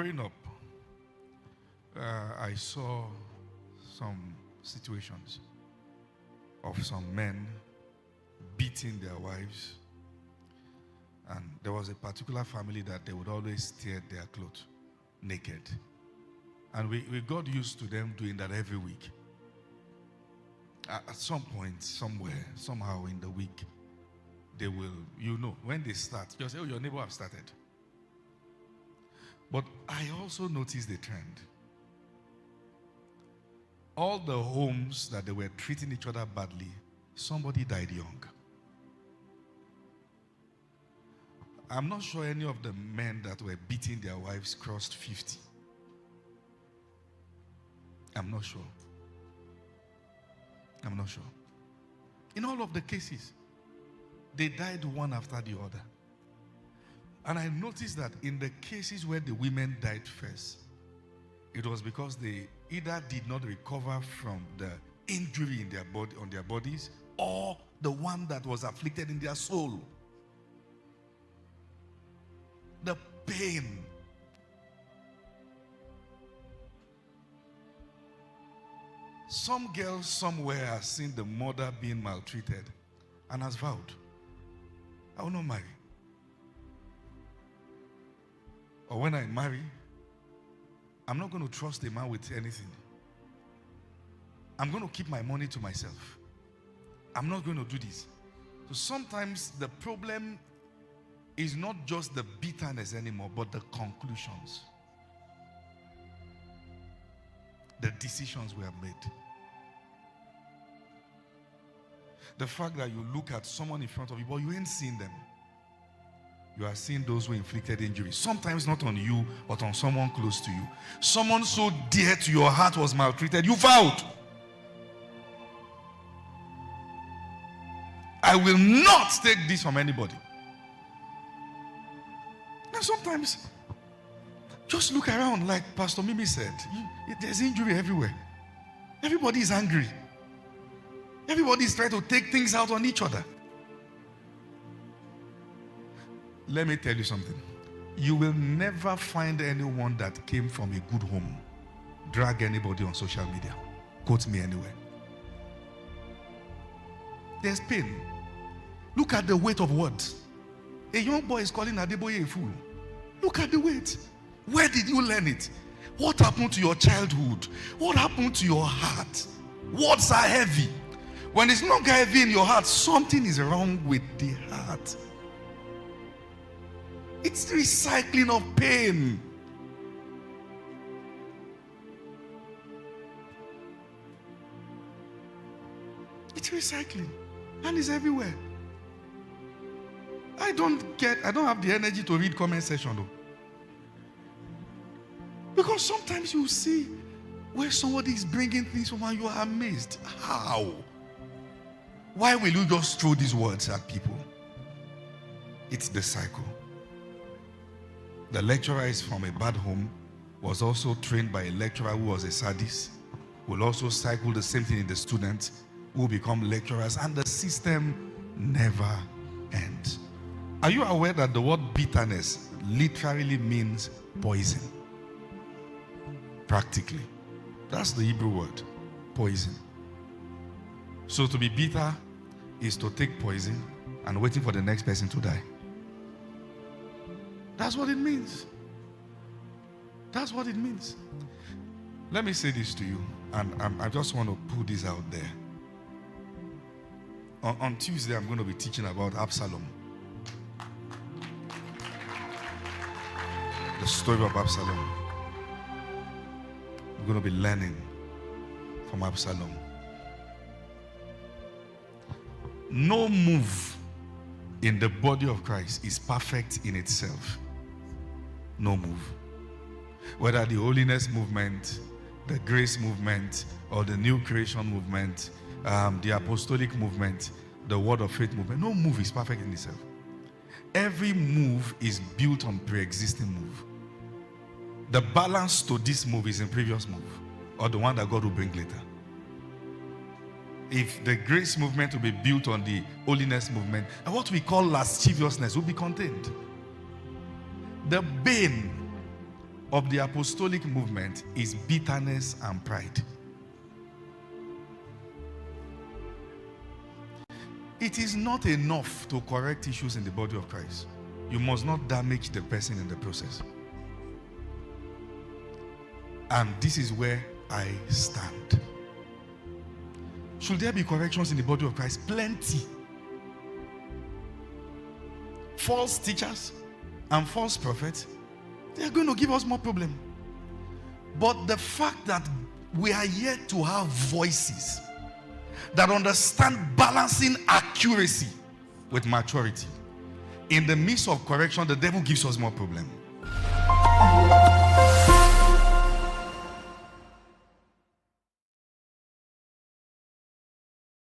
Growing up, I saw some situations of some men beating their wives, and there was a particular family that they would always tear their clothes naked, and we got used to them doing that every week. At some point, somewhere, somehow in the week, they will, when they start, you'll say, oh, your neighbor have started. But I also noticed the trend. All the homes that they were treating each other badly, somebody died young. I'm not sure any of the men that were beating their wives crossed 50. I'm not sure. I'm not sure. In all of the cases, they died one after the other. And I noticed that in the cases where the women died first, it was because they either did not recover from the injury in their body, on their bodies, or the one that was afflicted in their soul. The pain. Some girl somewhere has seen the mother being maltreated and has vowed, I will not marry. Or when I marry, I'm not going to trust a man with anything. I'm going to keep my money to myself. I'm not going to do this. So sometimes the problem is not just the bitterness anymore, but the conclusions. The decisions we have made. The fact that you look at someone in front of you, but you ain't seen them. You are seeing those who inflicted injuries. Sometimes not on you, but on someone close to you. Someone so dear to your heart was maltreated. You vowed, I will not take this from anybody. Now sometimes, just look around, like Pastor Mimi said. There's injury everywhere. Everybody is angry. Everybody is trying to take things out on each other. Let me tell you something. You will never find anyone that came from a good home drag anybody on social media. Quote me anywhere. There's pain. Look at the weight of words. A young boy is calling Adeboye a fool. Look at the weight. Where did you learn it? What happened to your childhood? What happened to your heart? Words are heavy. When it's not heavy in your heart, something is wrong with the heart. It's recycling of pain. It's recycling. And it's everywhere. I don't have the energy to read comment section though. Because sometimes you see where somebody is bringing things from and you are amazed. How? Why will you just throw these words at people? It's the cycle. The lecturer is from a bad home, was also trained by a lecturer who was a sadist, will also cycle the same thing in the students who become lecturers, and the system never ends. Are you aware that the word bitterness literally means poison? Practically. That's the Hebrew word, poison. So to be bitter is to take poison and waiting for the next person to die. That's what it means. That's what it means. Let me say this to you, and I just want to put this out there. On Tuesday, I'm going to be teaching about Absalom. The story of Absalom. We're going to be learning from Absalom. No move in the body of Christ is perfect in itself. No move. Whether the holiness movement, the grace movement, or the new creation movement, the apostolic movement, the word of faith movement, no move is perfect in itself. Every move is built on pre-existing move. The balance to this move is in previous move, or the one that God will bring later. If the grace movement will be built on the holiness movement, and what we call lasciviousness will be contained. The bane of the apostolic movement is bitterness and pride. It is not enough to correct issues in the body of Christ. You must not damage the person in the process. And this is where I stand. Should there be corrections in the body of Christ? Plenty. False teachers and false prophets, they are going to give us more problem. But the fact that we are yet to have voices that understand balancing accuracy with maturity, in the midst of correction, the devil gives us more problem.